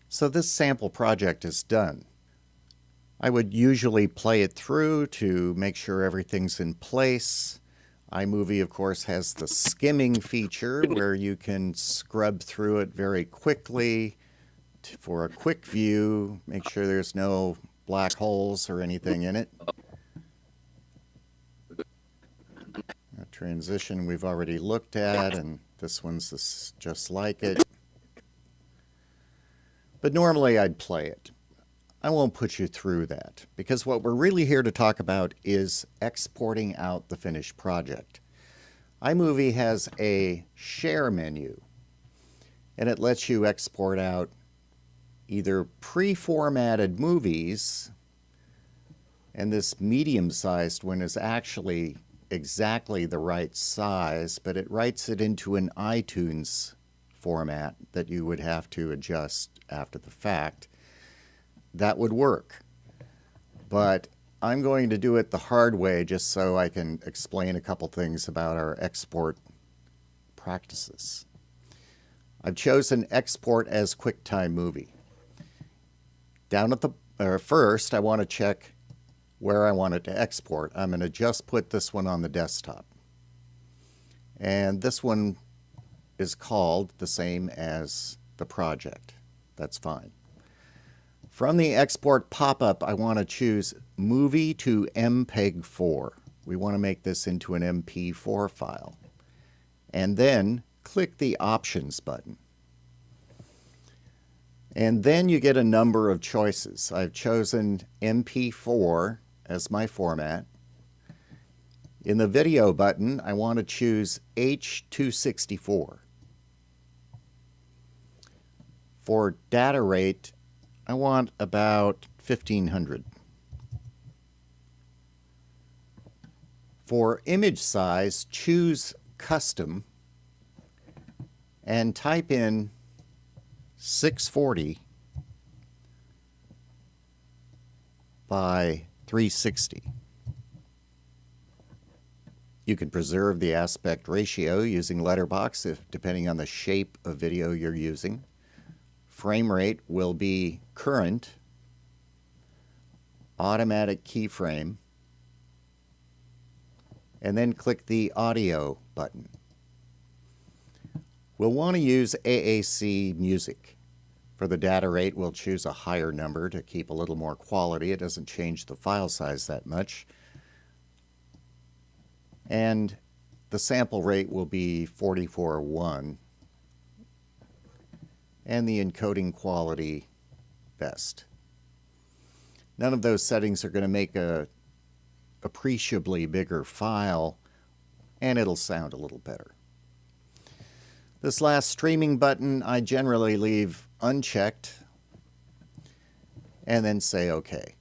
So this sample project is done. I would usually play it through to make sure everything's in place. iMovie, of course, has the skimming feature where you can scrub through it very quickly for a quick view, make sure there's no black holes or anything in it. A transition we've already looked at, and this one's just like it. But normally I'd play it. I won't put you through that, because what we're really here to talk about is exporting out the finished project. iMovie has a share menu, and it lets you export out either pre-formatted movies, and this medium-sized one is actually exactly the right size, but it writes it into an iTunes format that you would have to adjust after the fact. That would work, but I'm going to do it the hard way just so I can explain a couple things about our export practices. I've chosen export as QuickTime Movie. Down at the first, I want to check where I want it to export. I'm going to just put this one on the desktop. And this one is called the same as the project. That's fine. From the export pop-up, I want to choose Movie to MPEG-4. We want to make this into an MP4 file. And then click the Options button. And then you get a number of choices. I've chosen MP4 as my format. In the video button, I want to choose H.264. For data rate, I want about 1500. For image size, choose Custom and type in 640 by 360. You can preserve the aspect ratio using Letterbox depending on the shape of video you're using. Frame rate will be current, automatic keyframe, and then click the audio button. We'll want to use AAC music. For the data rate, we'll choose a higher number to keep a little more quality. It doesn't change the file size that much. And the sample rate will be 44:1. And the encoding quality best. None of those settings are going to make a appreciably bigger file, and it'll sound a little better. This last streaming button I generally leave unchecked and then say OK.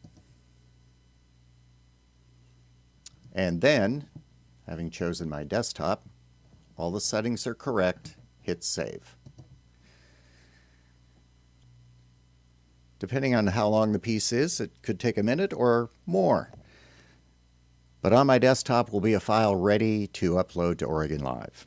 And then, having chosen my desktop, all the settings are correct, hit save. Depending on how long the piece is, it could take a minute or more. But on my desktop will be a file ready to upload to Oregon Live.